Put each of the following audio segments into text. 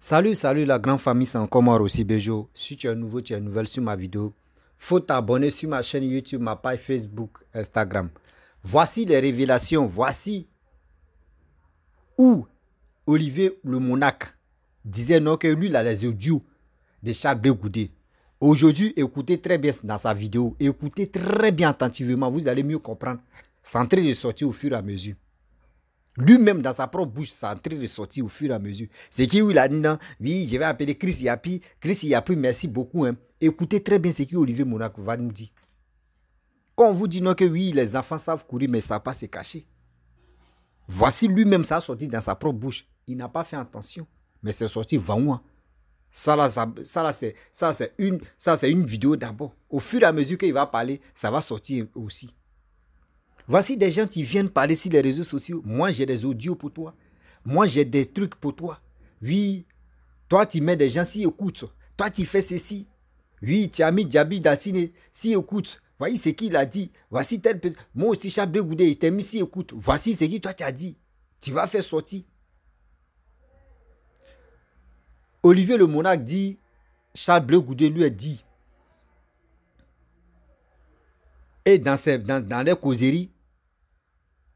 Salut la grande famille, c'est encore moi aussi Bejo. Si tu es nouveau, tu es nouvelle sur ma vidéo, faut t'abonner sur ma chaîne YouTube, ma page Facebook, Instagram. Voici les révélations, voici où Olivier le Monarque disait non que lui il a les audios de Charles Blé Goudé. Aujourd'hui, écoutez très bien dans sa vidéo, écoutez très bien attentivement, vous allez mieux comprendre. C'est en train de sortir au fur et à mesure. Lui-même, dans sa propre bouche, c'est en train de sortir au fur et à mesure. C'est qui il a dit non, oui, je vais appeler Chris Yapi. Chris Yapi, merci beaucoup. Hein. Écoutez très bien ce que Olivier Monarque va nous dire. Quand on vous dit non que oui, les enfants savent courir, mais ça ne savent pas se cacher. Voici lui-même, ça a sorti dans sa propre bouche. Il n'a pas fait attention, mais c'est sorti vraiment. Ça, c'est une vidéo d'abord. Au fur et à mesure qu'il va parler, ça va sortir aussi. Voici des gens qui viennent parler sur les réseaux sociaux. Moi, j'ai des audios pour toi. Moi, j'ai des trucs pour toi. Oui, toi, tu mets des gens s'y écoutent. Toi, tu fais ceci. Oui, tu as mis Djabi Dassine s'y écoute. Voici ce qu'il a dit. Voici tel... Moi aussi, Charles Blé Goudé, il t'a mis s'y écoute. Voici ce que toi, tu as dit. Tu vas faire sortir. Olivier le Monarque dit, Charles Blé Goudé lui a dit. Et dans les causeries,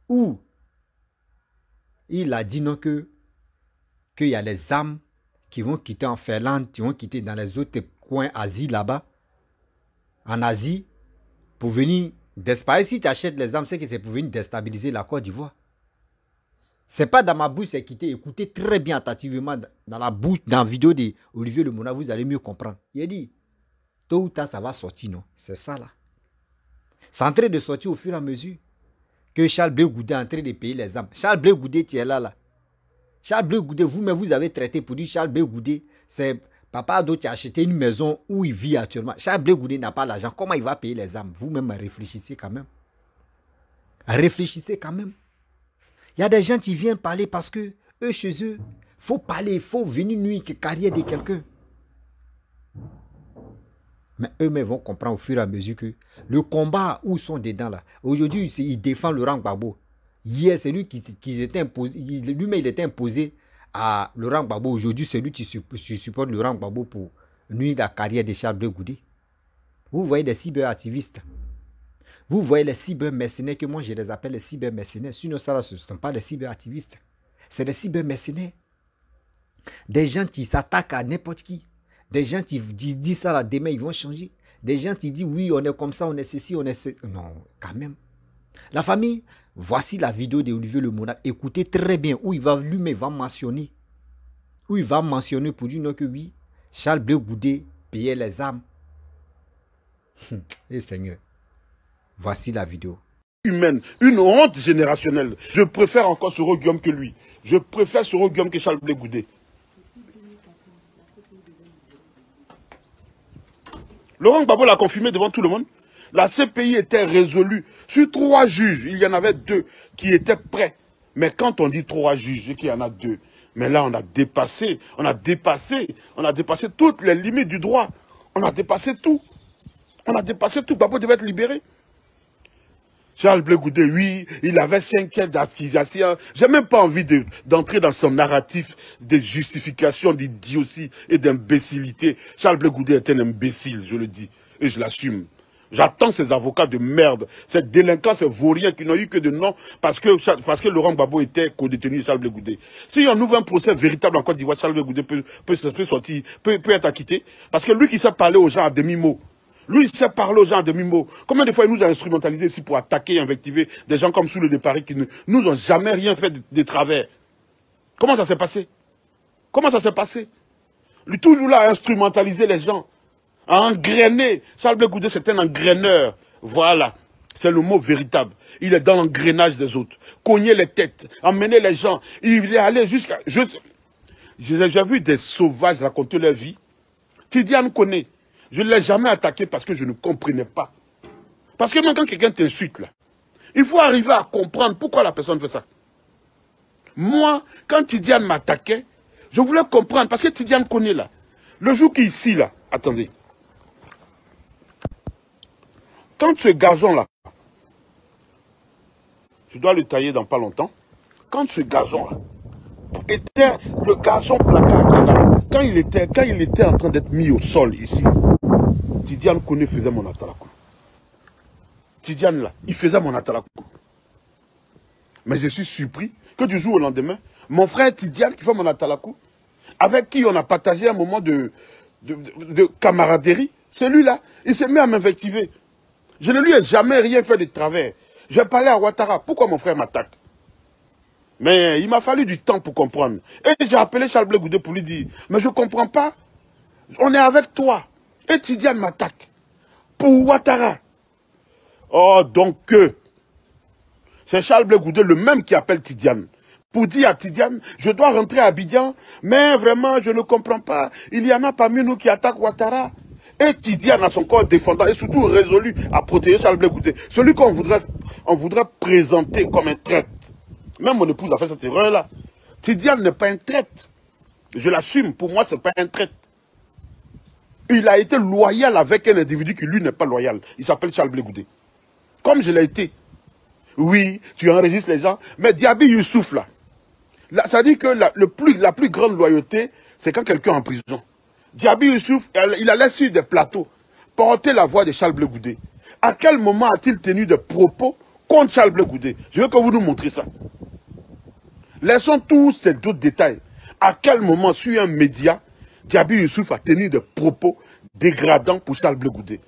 où il a dit non qu'il y a les âmes qui vont quitter en Finlande, qui vont quitter dans les autres coins Asie là-bas, en Asie, pour venir disparaître. Si tu achètes les âmes, c'est que c'est pour venir déstabiliser la Côte d'Ivoire. C'est pas dans ma bouche, c'est quitté. Écoutez très bien attentivement dans la bouche, dans la vidéo d'Olivier le Monarque, vous allez mieux comprendre. Il a dit, tôt ou tard, ça va sortir, non? C'est ça là. C'est en train de sortir au fur et à mesure que Charles Blé Goudé est en train de payer les âmes. Charles Blé Goudé, tu es là. Charles Blé Goudé, vous-même, vous avez traité pour dire Charles Blé Goudé, c'est Papa Ado qui a acheté une maison où il vit actuellement. Charles Blé Goudé n'a pas l'argent. Comment il va payer les âmes? Vous-même, réfléchissez quand même. Réfléchissez quand même. Il y a des gens qui viennent parler parce que eux, chez eux, il faut parler, il faut venir nuire la carrière de quelqu'un. Mais eux-mêmes vont comprendre au fur et à mesure que le combat où ils sont dedans là. Aujourd'hui, ils défendent Laurent Gbagbo. Hier, c'est lui qui était imposé. Lui-même, il était imposé à Laurent Gbagbo. Aujourd'hui, c'est lui qui supporte Laurent Gbagbo pour nuire la carrière de Charles Blé Goudé. Vous voyez des cyberactivistes. Vous voyez les cybermercenaires que moi je les appelle les cybermercenaires. Sinon, ça, ce ne sont pas les cyberactivistes. C'est des cybermercenaires. Des gens qui s'attaquent à n'importe qui. Des gens qui disent ça là, demain ils vont changer. Des gens qui disent oui, on est comme ça, on est ceci, on est ceci. Non, quand même. La famille, voici la vidéo d'Olivier le Monarque. Écoutez très bien où il va lui-même mentionner. Où il va mentionner pour dire non que oui, Charles Blé Goudé payait les âmes. Eh Seigneur, voici la vidéo. Humaine, une honte générationnelle. Je préfère encore Soro Guillaume que lui. Je préfère Soro Guillaume que Charles Blé Goudé. Laurent Gbagbo l'a confirmé devant tout le monde. La CPI était résolue. Sur 3 juges, il y en avait 2 qui étaient prêts. Mais quand on dit 3 juges et qu'il y en a 2, mais là on a dépassé toutes les limites du droit. On a dépassé tout. Gbagbo devait être libéré. Charles Blé Goudé, oui, il avait 5 ans d'acquisition. J'ai même pas envie d'entrer dans son narratif de justification d'idiotie et d'imbécilité. Charles Blé Goudé est un imbécile, je le dis, et je l'assume. J'attends ces avocats de merde, ces délinquants, ces vauriens qui n'ont eu que de nom parce que Laurent Gbagbo était co-détenu de Charles Blé Goudé. Si on ouvre un procès véritable en Côte d'Ivoire, Charles Blé Goudé peut être acquitté. Parce que lui qui sait parler aux gens à demi-mot. Lui, il sait parler aux gens à demi-mot. Combien de fois il nous a instrumentalisé ici pour attaquer et invectiver des gens comme Soule de Paris qui ne nous ont jamais rien fait de travers. Comment ça s'est passé? Comment ça s'est passé? Lui, toujours là, à instrumentaliser les gens, à engrainer. Charles Blé Goudé, c'est un engraineur. Voilà. C'est le mot véritable. Il est dans l'engrenage des autres. Cogner les têtes, emmener les gens. Il est allé jusqu'à... J'ai vu des sauvages raconter leur vie. Tidiane connaît. Je ne l'ai jamais attaqué parce que je ne comprenais pas. Parce que même quand quelqu'un t'insulte, là, il faut arriver à comprendre pourquoi la personne fait ça. Moi, quand Tidiane m'attaquait, je voulais comprendre, parce que Tidiane connaît là. Le jour qui est ici, là, attendez. Quand ce gazon-là, je dois le tailler dans pas longtemps, quand ce gazon-là était le gazon placard là, quand il était en train d'être mis au sol ici, Tidiane Kone faisait mon atalakou. Tidiane là, il faisait mon atalakou. Mais je suis surpris que du jour au lendemain, mon frère Tidiane qui fait mon atalakou, avec qui on a partagé un moment de camaraderie, celui-là, il s'est mis à m'invectiver. Je ne lui ai jamais rien fait de travers. J'ai parlé à Ouattara, pourquoi mon frère m'attaque? Mais il m'a fallu du temps pour comprendre. Et j'ai appelé Charles Blé Goudé pour lui dire, mais je ne comprends pas, on est avec toi. Et Tidiane m'attaque. Pour Ouattara. Oh, donc c'est Charles Blé Goudé le même qui appelle Tidiane. Pour dire à Tidiane, je dois rentrer à Abidjan, mais vraiment, je ne comprends pas. Il y en a parmi nous qui attaquent Ouattara. Et Tidiane a son corps défendant et surtout résolu à protéger Charles Blé Goudé. Celui qu'on voudrait présenter comme un traître. Même mon épouse a fait cette erreur-là. Tidiane n'est pas un traître. Je l'assume, pour moi, ce n'est pas un traître. Il a été loyal avec un individu qui, lui, n'est pas loyal. Il s'appelle Charles Blé Goudé. Comme je l'ai été. Oui, tu enregistres les gens. Mais Diaby Youssouf, là, ça dit que la plus grande loyauté, c'est quand quelqu'un est en prison. Diaby Youssouf, il allait sur des plateaux, porter la voix de Charles Blé Goudé. À quel moment a-t-il tenu des propos contre Charles Blé Goudé? Je veux que vous nous montriez ça. Laissons tous ces d'autres détails. À quel moment, sur un média, Diaby Youssouf a tenu des propos dégradants pour Charles Blé Goudé?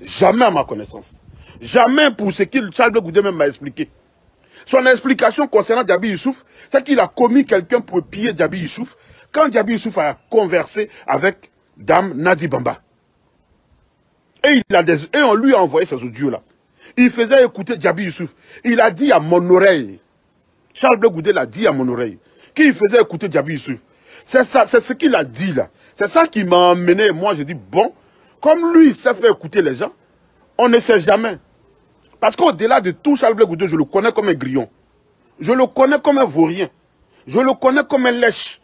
Jamais à ma connaissance. Jamais pour ce que Charles Blé Goudé même m'a expliqué. Son explication concernant Diaby Youssouf, c'est qu'il a commis quelqu'un pour piller Diaby Youssouf quand Diaby Youssouf a conversé avec Dame Nadi Bamba. Et on lui a envoyé ces audios-là. Il faisait écouter Diaby Youssouf. Il a dit à mon oreille, Charles Blé Goudé l'a dit à mon oreille, qu'il faisait écouter Diaby Youssouf. C'est ça, c'est ce qu'il a dit là. C'est ça qui m'a emmené. Moi, je dis, bon, comme lui, il sait faire écouter les gens, on ne sait jamais. Parce qu'au-delà de tout, Charles Blé Goudé, je le connais comme un grillon. Je le connais comme un vaurien. Je le connais comme un lèche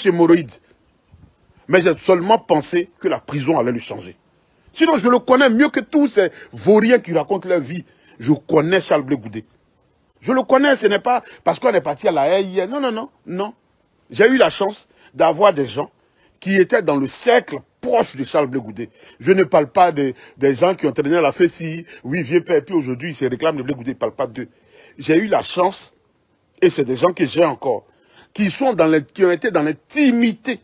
hémorroïde. Mais j'ai seulement pensé que la prison allait lui changer. Sinon, je le connais mieux que tous ces vauriens qui racontent leur vie. Je connais Charles Blé Goudé. Je le connais, ce n'est pas parce qu'on est parti à la haie hier. Non, non, non, non. J'ai eu la chance d'avoir des gens qui étaient dans le cercle proche de Charles Blé Goudé. Je ne parle pas des gens qui ont traîné à la Fessie, oui, vieux père, puis aujourd'hui, ils se réclament de Blé Goudé, ils ne parlent pas d'eux. J'ai eu la chance, et c'est des gens que j'ai encore, qui ont été dans l'intimité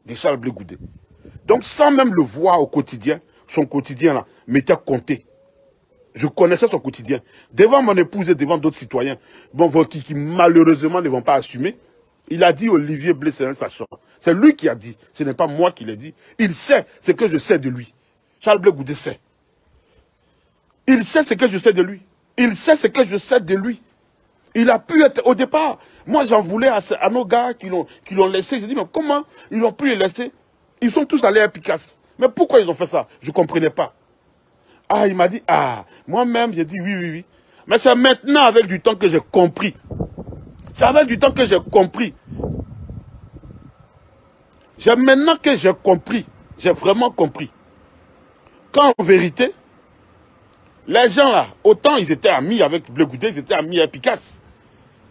de Charles Blé Goudé. Donc, sans même le voir au quotidien, son quotidien là m'était compté. Je connaissais son quotidien. Devant mon épouse et devant d'autres citoyens, bon, qui malheureusement ne vont pas assumer, il a dit Olivier Blé, c'est un sachant. C'est lui qui a dit, ce n'est pas moi qui l'ai dit. Il sait ce que je sais de lui. Charles Blé Goudé sait. Il sait ce que je sais de lui. Il sait ce que je sais de lui. Il a pu être, au départ, moi j'en voulais à nos gars qui l'ont laissé. J'ai dit, mais comment ils ont pu les laisser? Ils sont tous allés à Picasse. Mais pourquoi ils ont fait ça? Je ne comprenais pas. Ah, il m'a dit, ah, moi-même, j'ai dit oui, oui, oui. Mais c'est maintenant, avec du temps, que j'ai compris. C'est avec du temps que j'ai compris. C'est maintenant que j'ai compris. J'ai vraiment compris. Qu'en vérité, les gens là, autant ils étaient amis avec Blé Goudé, ils étaient amis avec Picasse.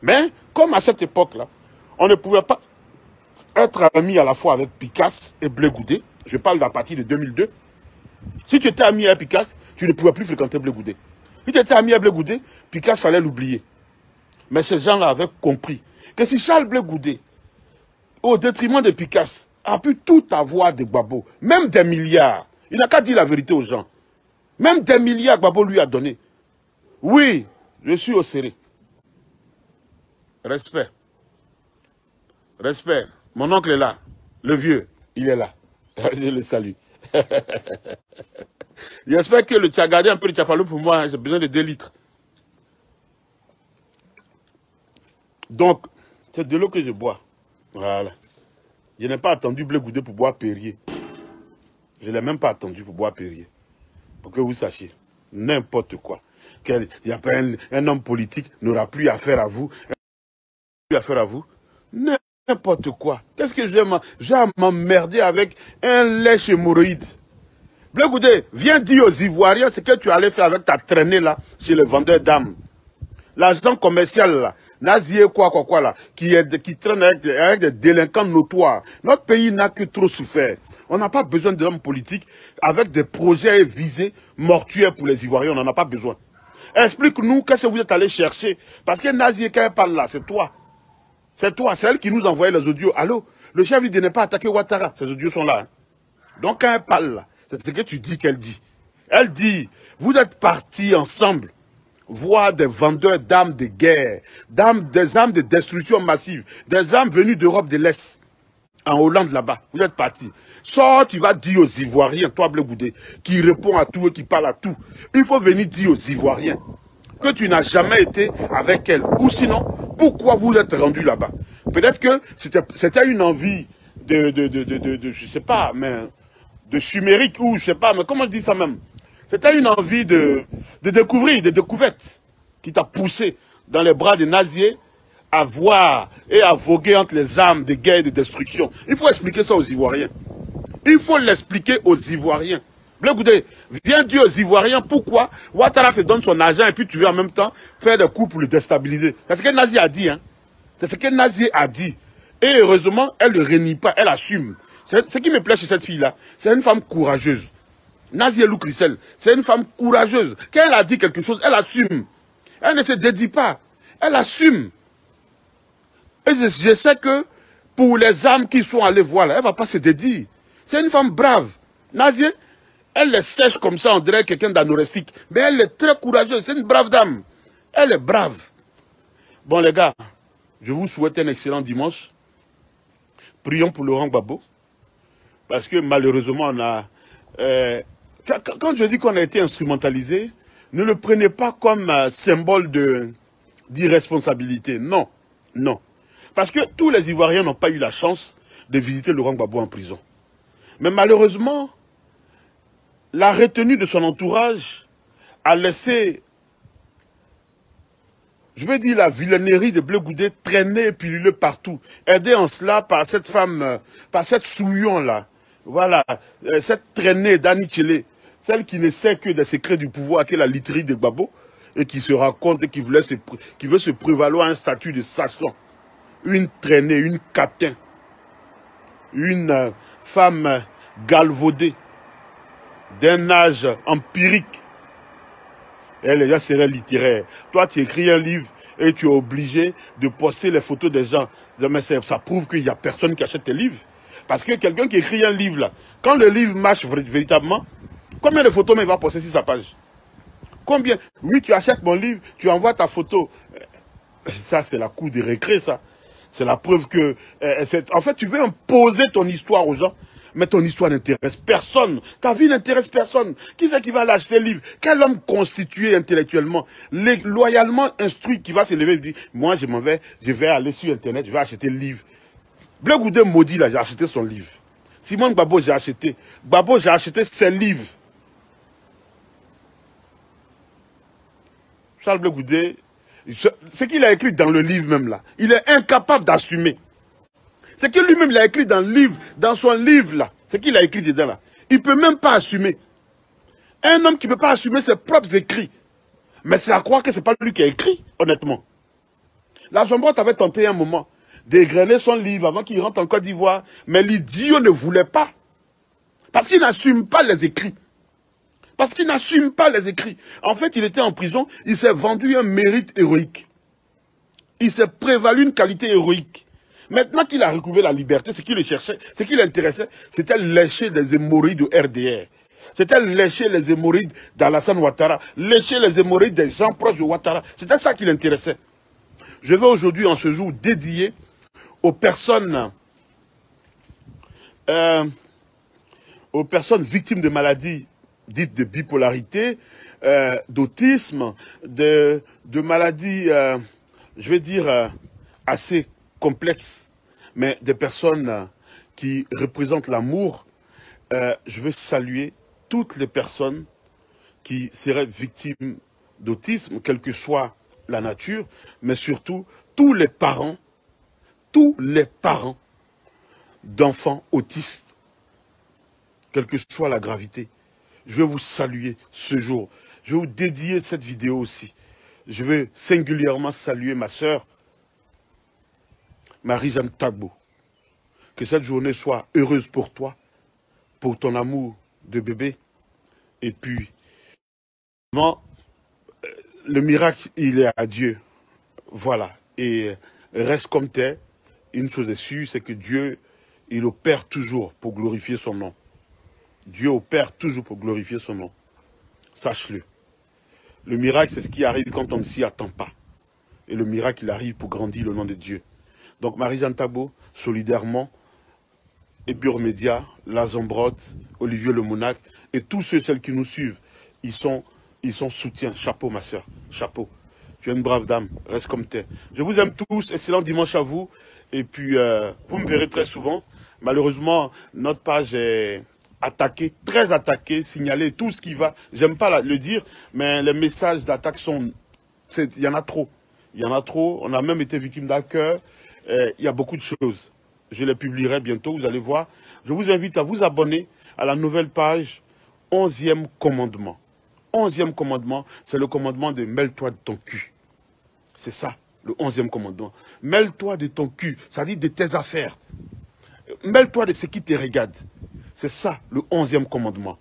Mais, comme à cette époque-là, on ne pouvait pas être ami à la fois avec Picasse et Blé Goudé. Je parle d'à partir de 2002. Si tu étais ami avec Picasse, tu ne pouvais plus fréquenter Blé Goudé. Si tu étais ami avec Blé Goudé, Picasse fallait l'oublier. Mais ces gens-là avaient compris que si Charles Blé Goudé, au détriment de Picasse, a pu tout avoir de Gbagbo, même des milliards, il n'a qu'à dire la vérité aux gens. Même des milliards Gbagbo lui a donné. Oui, je suis au serré. Respect. Respect. Mon oncle est là. Le vieux, il est là. Je le salue. J'espère que tu as gardé un peu de Tchapalou pour moi. J'ai besoin de 2 litres. Donc, c'est de l'eau que je bois. Voilà. Je n'ai pas attendu Blé Goudé pour boire Perrier. Je ne l'ai même pas attendu pour boire Perrier. Pour que vous sachiez. N'importe quoi. Il y a pas un homme politique n'aura plus affaire à vous. Plus affaire à vous. N'importe quoi. Qu'est-ce que j'ai à m'emmerder avec un lèche hémorroïde? Blé Goudé, viens dire aux Ivoiriens ce que tu allais faire avec ta traînée là, chez le vendeur d'âmes. L'argent commercial là, Nazier quoi là, qui traîne avec des délinquants notoires. Notre pays n'a que trop souffert. On n'a pas besoin d'hommes politiques avec des projets visés mortuaires pour les Ivoiriens. On n'en a pas besoin. Explique-nous qu'est-ce que vous êtes allé chercher. Parce que Nazier, quand elle parle là, c'est toi. C'est toi, c'est elle qui nous envoyait les audios. Allô, le chef lui dit n'est pas attaquer Ouattara. Ces audios sont là. Hein. Donc quand elle parle là, c'est ce que tu dis qu'elle dit. Elle dit, vous êtes partis ensemble voir des vendeurs d'armes de guerre, des armes de destruction massive, des armes venues d'Europe de l'Est, en Hollande là-bas. Vous êtes partis. Sors, tu vas dire aux Ivoiriens, toi Blé Goudé, qui répond à tout et qui parle à tout. Il faut venir dire aux Ivoiriens que tu n'as jamais été avec elle. Ou sinon, pourquoi vous êtes rendu là-bas? Peut-être que c'était une envie je sais pas, mais de chimérique ou je sais pas, mais comment on dit ça même? C'était une envie de découvrir, de découverte qui t'a poussé dans les bras des Naziers à voir et à voguer entre les armes de guerre et de destruction. Il faut expliquer ça aux Ivoiriens. Il faut l'expliquer aux Ivoiriens. Blé Goudé, viens dire aux Ivoiriens pourquoi Ouattara te donne son argent et puis tu veux en même temps faire des coups pour le déstabiliser. C'est ce que Nazi a dit. Hein. C'est ce que Nazi a dit. Et heureusement, elle ne renie pas, elle assume. Ce qui me plaît chez cette fille-là, c'est une femme courageuse. Nazi Lou Crissel, c'est une femme courageuse. Quand elle a dit quelque chose, elle assume. Elle ne se dédie pas. Elle assume. Et je sais que pour les âmes qui sont allées voir là, elle ne va pas se dédier. C'est une femme brave. Nazi, elle les sèche comme ça, on dirait quelqu'un d'anorestique. Mais elle est très courageuse, c'est une brave dame. Elle est brave. Bon les gars, je vous souhaite un excellent dimanche. Prions pour Laurent Gbagbo. Parce que malheureusement, on a... quand je dis qu'on a été instrumentalisé, ne le prenez pas comme symbole d'irresponsabilité. Non, non. Parce que tous les Ivoiriens n'ont pas eu la chance de visiter Laurent Gbagbo en prison. Mais malheureusement, la retenue de son entourage a laissé, je veux dire, la vilainerie de Blé Goudé traîner et pulluler partout. Aidé en cela par cette femme, par cette souillon-là. Voilà, cette traînée d'Annie Tchélé, celle qui ne sait que des secrets du pouvoir, qui est la literie de Gbagbo, et qui se raconte et qui veut se prévaloir un statut de sachant. Une traînée, une catin, une femme galvaudée, d'un âge empirique. Elle est déjà serait littéraire. Toi, tu écris un livre et tu es obligé de poster les photos des gens. Mais ça prouve qu'il n'y a personne qui achète tes livres. Parce que quelqu'un qui écrit un livre, là, quand le livre marche véritablement, combien de photos il va poster sur sa page? Combien? Oui, tu achètes mon livre, tu envoies ta photo. Ça, c'est la cour de récré, ça. C'est la preuve que... en fait, tu veux imposer ton histoire aux gens, mais ton histoire n'intéresse personne. Ta vie n'intéresse personne. Qui c'est qui va aller acheter le livre? Quel homme constitué intellectuellement, loyalement instruit, qui va se lever et dire, moi, je vais aller sur Internet, je vais acheter le livre. Blé Goudé maudit, là, j'ai acheté son livre. Simone Gbagbo, j'ai acheté. Gbagbo, j'ai acheté ses livres. Charles Blé Goudé, ce qu'il a écrit dans le livre même là, il est incapable d'assumer. Ce que lui-même il a écrit dans le livre, dans son livre là, ce qu'il a écrit dedans là, il ne peut même pas assumer. Un homme qui ne peut pas assumer ses propres écrits. Mais c'est à croire que ce n'est pas lui qui a écrit, honnêtement. La Jambotte avait tenté un moment d'égrener son livre avant qu'il rentre en Côte d'Ivoire, mais l'idiot ne voulait pas. Parce qu'il n'assume pas les écrits. Parce qu'il n'assume pas les écrits. En fait, il était en prison, il s'est vendu un mérite héroïque. Il s'est prévalu une qualité héroïque. Maintenant qu'il a retrouvé la liberté, ce qui le cherchait, ce qui l'intéressait, c'était lécher les hémorroïdes du RDR. C'était lécher les hémorroïdes d'Alassane Ouattara, lécher les hémorroïdes des gens proches de Ouattara. C'était ça qui l'intéressait. Je vais aujourd'hui, en ce jour, dédier aux personnes victimes de maladies dites de bipolarité, d'autisme, de maladies, je vais dire, assez complexes, mais des personnes qui représentent l'amour. Je veux saluer toutes les personnes qui seraient victimes d'autisme, quelle que soit la nature, mais surtout tous les parents d'enfants autistes, quelle que soit la gravité. Je vais vous saluer ce jour. Je vais vous dédier cette vidéo aussi. Je veux singulièrement saluer ma sœur Marie-Jeanne Tagbo. Que cette journée soit heureuse pour toi, pour ton amour de bébé. Et puis, non, le miracle, il est à Dieu. Voilà. Et reste comme t'es. Une chose est sûre, c'est que Dieu, il opère toujours pour glorifier son nom. Dieu opère toujours pour glorifier son nom. Sache-le. Le miracle, c'est ce qui arrive quand on ne s'y attend pas. Et le miracle, il arrive pour grandir le nom de Dieu. Donc, Marie-Jeanne Tagbo, solidairement, Ébure Média, La Zambrotte, Olivier Le Monac, et tous ceux et celles qui nous suivent, ils sont soutiens. Chapeau, ma soeur, chapeau. Tu es une brave dame, reste comme t'es. Je vous aime tous, excellent dimanche à vous. Et puis, vous me verrez très souvent. Malheureusement, notre page est attaquée, très attaquée, signalée, tout ce qui va. J'aime pas le dire, mais les messages d'attaque sont... Il y en a trop. Il y en a trop. On a même été victime d'accueil. Il y a beaucoup de choses. Je les publierai bientôt, vous allez voir. Je vous invite à vous abonner à la nouvelle page 11e commandement. 11e commandement, c'est le commandement de mêle-toi de ton cul. C'est ça, le 11e commandement. Mêle-toi de ton cul, ça dit de tes affaires. Mêle-toi de ce qui te regarde. C'est ça, le 11e commandement.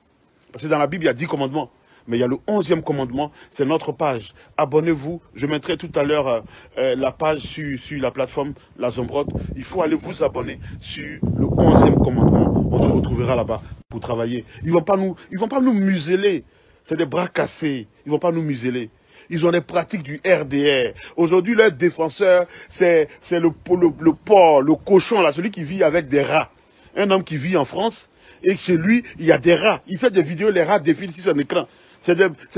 Parce que dans la Bible, il y a 10 commandements. Mais il y a le 11e commandement, c'est notre page. Abonnez-vous, je mettrai tout à l'heure la page sur la plateforme La Zambrotte. Il faut aller vous abonner sur le 11e commandement. On se retrouvera là-bas pour travailler. Ils vont pas nous museler. C'est des bras cassés. Ils vont pas nous museler. Ils ont des pratiques du RDR. Aujourd'hui, leur défenseur, c'est le porc, le cochon, là, celui qui vit avec des rats. Un homme qui vit en France, et chez lui, il y a des rats. Il fait des vidéos, les rats défilent sur son écran. Ce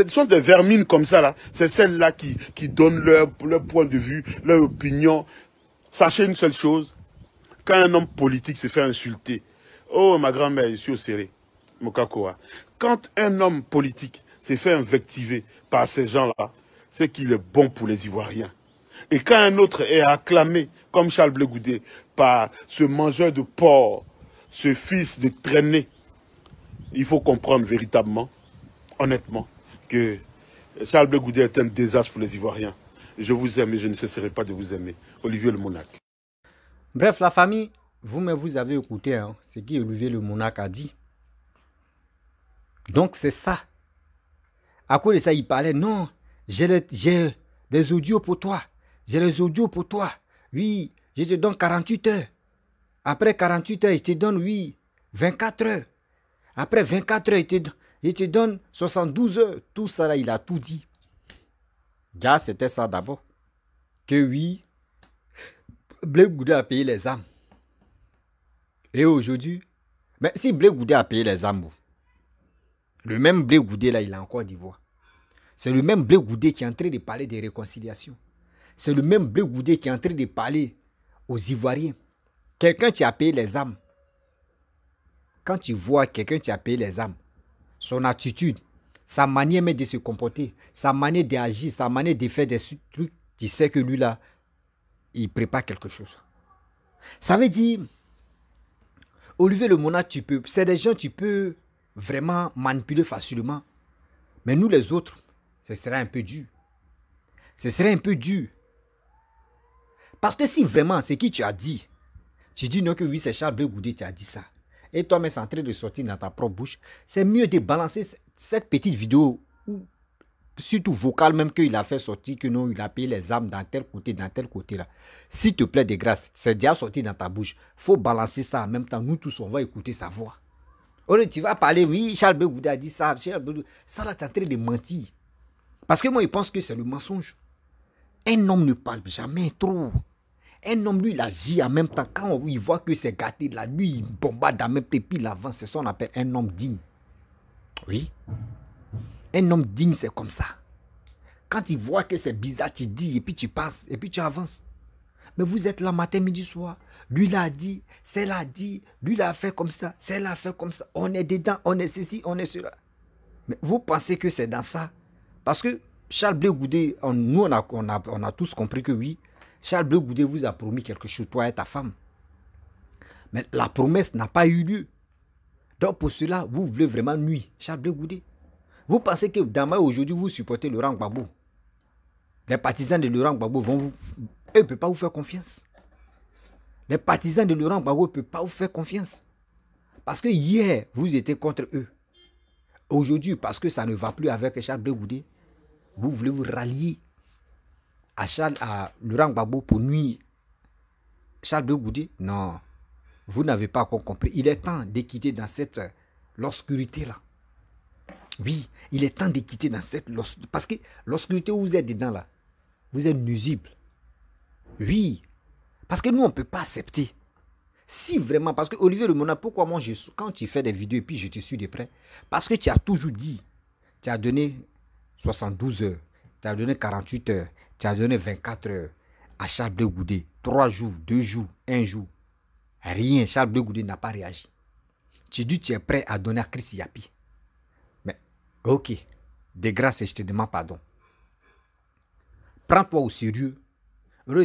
sont des vermines comme ça, là. C'est celles-là qui donnent leur point de vue, leur opinion. Sachez une seule chose. Quand un homme politique se fait insulter, oh, ma grand-mère, je suis au serré, Mokakoa. Quand un homme politique se fait invectiver par ces gens-là, c'est qu'il est bon pour les Ivoiriens. Et quand un autre est acclamé, comme Charles Blé Goudé, par ce mangeur de porc, ce fils de traînée, il faut comprendre véritablement, honnêtement, que Charles Blé Goudé est un désastre pour les Ivoiriens. Je vous aime et je ne cesserai pas de vous aimer. Olivier Le Monac. Bref, la famille, vous avez écouté hein, ce qu'Olivier Le Monac a dit. Donc c'est ça. À cause de ça, il parlait, non, j'ai des audios pour toi. J'ai les audios pour toi. Oui, je te donne 48 heures. Après 48 heures, je te donne, oui, 24 heures. Après 24 heures, je te donne 72 heures. Tout ça, là, il a tout dit. Déjà, c'était ça d'abord. Que oui, Blé Goudé a payé les âmes. Et aujourd'hui, mais si Blé Goudé a payé les âmes, le même Blé Goudé, là, il est en Côte d'Ivoire. C'est le même Blé Goudé qui est en train de parler de réconciliation. C'est le même Blé Goudé qui est en train de parler aux Ivoiriens. Quelqu'un qui a payé les âmes. Quand tu vois quelqu'un qui a payé les âmes, son attitude, sa manière même de se comporter, sa manière d'agir, sa manière de faire des trucs, tu sais que lui là, il prépare quelque chose. Ça veut dire, Olivier Le Monac, c'est des gens tu peux vraiment manipuler facilement. Mais nous les autres, ce serait un peu dur. Ce serait un peu dur. Parce que si vraiment, c'est qui tu as dit, tu dis non que oui, c'est Charles Blé Goudé qui a dit ça. Et toi-même, c'est en train de sortir dans ta propre bouche. C'est mieux de balancer cette petite vidéo, ou surtout vocale même qu'il a fait sortir, que non, il a payé les âmes dans tel côté là. S'il te plaît, de grâce, c'est déjà sorti dans ta bouche. Il faut balancer ça en même temps. Nous tous, on va écouter sa voix. Oh, tu vas parler, oui, Charles Blé Goudé a dit ça. Ça là, tu es en train de mentir. Parce que moi, je pense que c'est le mensonge. Un homme ne parle jamais trop. Un homme, lui, il agit en même temps. Quand il voit que c'est gâté, là, lui, il bombarde en même temps, puis il avance. C'est ça qu'on appelle un homme digne. Oui. Un homme digne, c'est comme ça. Quand il voit que c'est bizarre, tu dis, et puis tu passes, et puis tu avances. Mais vous êtes là matin, midi, soir. Lui, il a dit, celle a dit, lui, il a fait comme ça, celle a fait comme ça. On est dedans, on est ceci, on est cela. Mais vous pensez que c'est dans ça? Parce que Charles Blé Goudé, nous, on a tous compris que oui, Charles Blé Goudé vous a promis quelque chose, toi et ta femme. Mais la promesse n'a pas eu lieu. Donc pour cela, vous voulez vraiment nuire Charles Blé Goudé. Vous pensez que demain, aujourd'hui, vous supportez Laurent Gbagbo. Les partisans de Laurent Gbagbo eux ne peuvent pas vous faire confiance. Les partisans de Laurent Gbagbo ne peuvent pas vous faire confiance. Parce que hier, vous étiez contre eux. Aujourd'hui, parce que ça ne va plus avec Charles Blé Goudé, vous voulez vous rallier à Laurent Gbagbo pour nuire Charles Blé Goudé? Non, vous n'avez pas encore compris. Il est temps de quitter dans cette l'obscurité-là. Oui, il est temps de quitter dans cette... Parce que l'obscurité où vous êtes dedans, là, vous êtes nuisible. Oui, parce que nous, on ne peut pas accepter. Si vraiment, parce que Olivier Lemona, pourquoi moi, quand tu fais des vidéos et puis je te suis de près, parce que tu as toujours dit, tu as donné 72 heures, tu as donné 48 heures, tu as donné 24 heures à Charles Blé Goudé, 3 jours, 2 jours, 1 jour. Rien, Charles Blé Goudé n'a pas réagi. Tu dis tu es prêt à donner à Chris Yapi. Mais, ok, de grâce, je te demande pardon. Prends-toi au sérieux.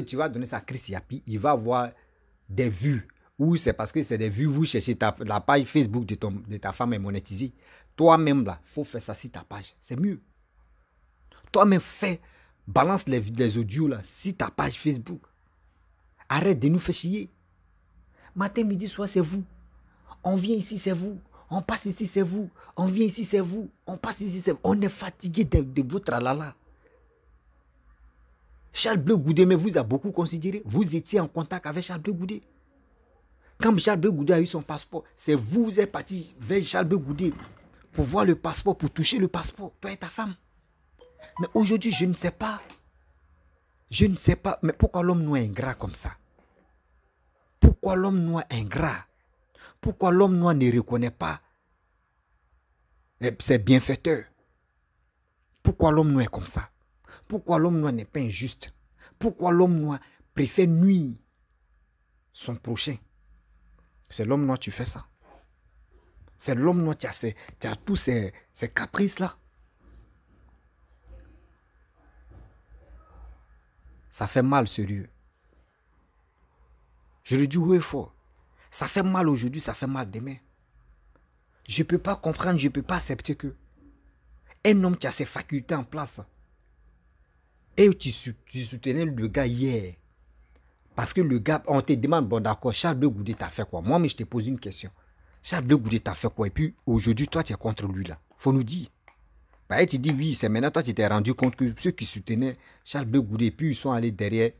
Tu vas donner ça à Chris Yapi, il va avoir des vues. Ou c'est parce que c'est des vues, vous cherchez la page Facebook de ta femme est monétisée. Toi-même, là, il faut faire ça sur ta page. C'est mieux. Toi-même, balance les audios là sur ta page Facebook. Arrête de nous faire chier. Matin, midi, soir, c'est vous. On vient ici, c'est vous. On passe ici, c'est vous. On vient ici, c'est vous. On passe ici, c'est vous. On est fatigué de votre alala. Charles Blé Goudé, mais vous a beaucoup considéré. Vous étiez en contact avec Charles Blé Goudé. Quand Charles Blé Goudé a eu son passeport, c'est vous êtes parti vers Charles Blé Goudé pour voir le passeport, pour toucher le passeport, toi et ta femme. Mais aujourd'hui, je ne sais pas. Je ne sais pas. Mais pourquoi l'homme noir est ingrat comme ça? Pourquoi l'homme noir est ingrat? Pourquoi l'homme noir ne reconnaît pas ses bienfaiteurs? Pourquoi l'homme noir est comme ça? Pourquoi l'homme noir n'est pas injuste? Pourquoi l'homme noir préfère nuire son prochain? C'est l'homme noir, tu fais ça. C'est l'homme noir, tu as tous ces caprices-là. Ça fait mal, sérieux. Je le dis haut et fort. Ça fait mal aujourd'hui, ça fait mal demain. Je ne peux pas comprendre, je ne peux pas accepter que un homme qui a ses facultés en place et tu soutenais le gars hier. Parce que le gars, on te demande, bon d'accord, Charles Blé Goudé t'a fait quoi? Moi, je te pose une question. Charles Blé Goudé t'a fait quoi? Et puis aujourd'hui, toi, tu es contre lui là. Faut nous dire. Bah, tu dis oui, c'est maintenant, toi, tu t'es rendu compte que ceux qui soutenaient Charles Blé Goudé, puis ils sont allés derrière.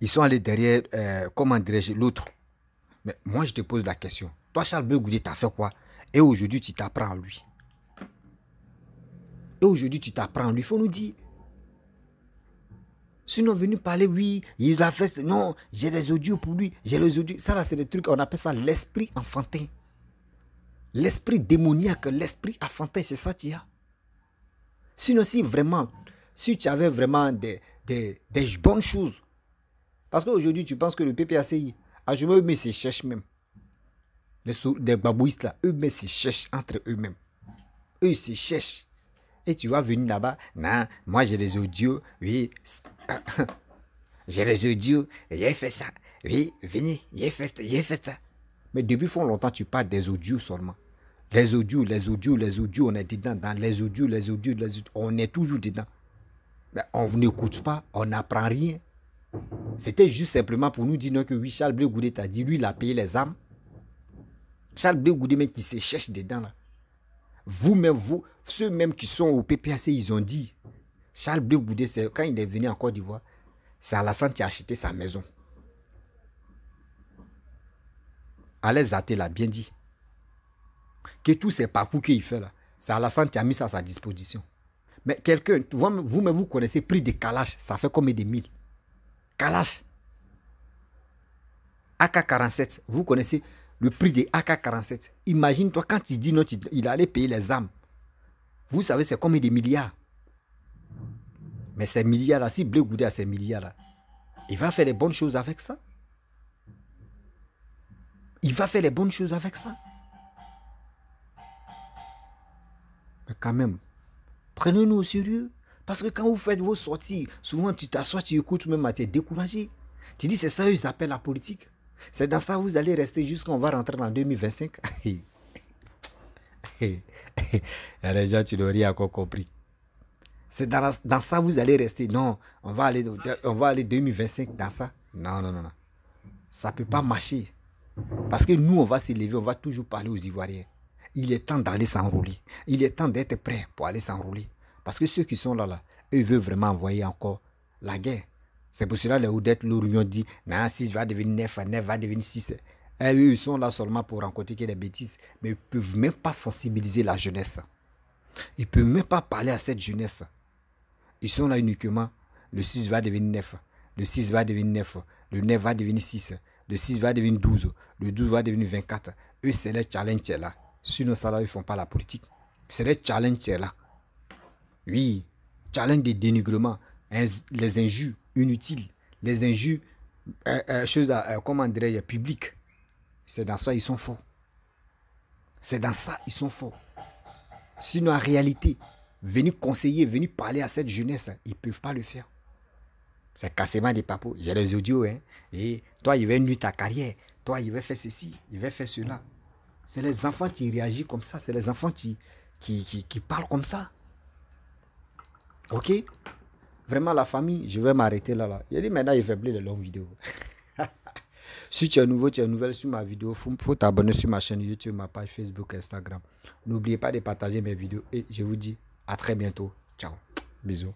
Ils sont allés derrière, comment dirais-je, l'autre. Mais moi, je te pose la question. Toi, Charles Blé Goudé, t'as fait quoi? Et aujourd'hui, tu t'apprends à lui. Et aujourd'hui, tu t'apprends à lui. Il faut nous dire. Sinon, venu parler, oui, il a fait... Non, j'ai les audios pour lui. J'ai les audios. Ça, là, c'est des trucs, on appelle ça l'esprit enfantin. L'esprit démoniaque, l'esprit enfantin, c'est ça qu'il y a. Sinon, si tu avais vraiment des bonnes choses. Parce qu'aujourd'hui, tu penses que le PPACI, eux-mêmes se cherchent même. Les babouistes là, eux-mêmes se cherchent entre eux-mêmes. Eux, ils se cherchent. Et tu vas venir là-bas. Non, moi j'ai des audios. Oui. J'ai des audios. J'ai fait ça. Oui, venez. J'ai fait ça. Mais depuis fort longtemps, tu parles des audios seulement. Les audios, on est dedans. Dans les audios, on est toujours dedans. Mais on n'écoute pas, on n'apprend rien. C'était juste simplement pour nous dire que oui, Charles Blé Goudé t'a dit, lui, il a payé les âmes. Charles Blé Goudé, mais qui se cherche dedans là. Vous-même, ceux-mêmes qui sont au PPAC, ils ont dit, Charles Blé Goudé, quand il est venu en Côte d'Ivoire, c'est Alassane qui a acheté sa maison. Alain Zaté l'a bien dit. Que tous ces parcours qu'il fait là, c'est Alassane qui a mis ça à sa disposition. Mais quelqu'un, vous-même, vous connaissez le prix de Kalash, ça fait combien de mille? Kalash. AK-47, vous connaissez le prix de AK-47. Imagine-toi, quand il dit non, il allait payer les âmes. Vous savez, c'est combien de milliards? Mais ces milliards-là, si Blé Goudé a ces milliards-là, il va faire les bonnes choses avec ça. Il va faire les bonnes choses avec ça. Mais quand même, prenez-nous au sérieux. Parce que quand vous faites vos sorties, souvent tu t'assois, tu écoutes, même tu es découragé. Tu dis, c'est ça, ils appellent la politique. C'est dans ça que vous allez rester jusqu'à on va rentrer en 2025. Il y a des gens, tu n'as rien encore compris. C'est dans ça que vous allez rester. Non, on va aller 2025 dans ça. Non, non, non, non. Ça ne peut pas marcher. Parce que nous, on va s'élever, on va toujours parler aux Ivoiriens. Il est temps d'aller s'enrouler. Il est temps d'être prêt pour aller s'enrouler. Parce que ceux qui sont là, eux veulent vraiment envoyer encore la guerre. C'est pour cela que les Oudettes l'Orion dit, non, 6 va devenir 9, 9 va devenir 6. Et eux, ils sont là seulement pour rencontrer des bêtises. Mais ils ne peuvent même pas sensibiliser la jeunesse. Ils ne peuvent même pas parler à cette jeunesse. Ils sont là uniquement, le 6 va devenir 9. Le 6 va devenir 9. Le 9 va devenir 6. Le 6 va devenir 12. Le 12 va devenir 24. Eux, c'est les challenges là. Sinon, ça là, ils ne font pas la politique. C'est les challenges là. Oui, challenge de dénigrement, les injures inutiles, les injures, choses, comment dirais-je, publiques. C'est dans ça ils sont forts. C'est dans ça ils sont forts. Sinon, en réalité, venir conseiller, venir parler à cette jeunesse, ils ne peuvent pas le faire. C'est cassement des papos. J'ai les audios. Hein. Et toi, il va nuire ta carrière. Toi, il va faire ceci, il va faire cela. C'est les enfants qui réagissent comme ça. C'est les enfants qui parlent comme ça. Ok? Vraiment, la famille, je vais m'arrêter là. Il dit maintenant, il fait plus de longues vidéos. Si tu es nouveau, tu es nouvelle sur ma vidéo, il faut t'abonner sur ma chaîne YouTube, ma page Facebook, Instagram. N'oubliez pas de partager mes vidéos et je vous dis à très bientôt. Ciao. Bisous.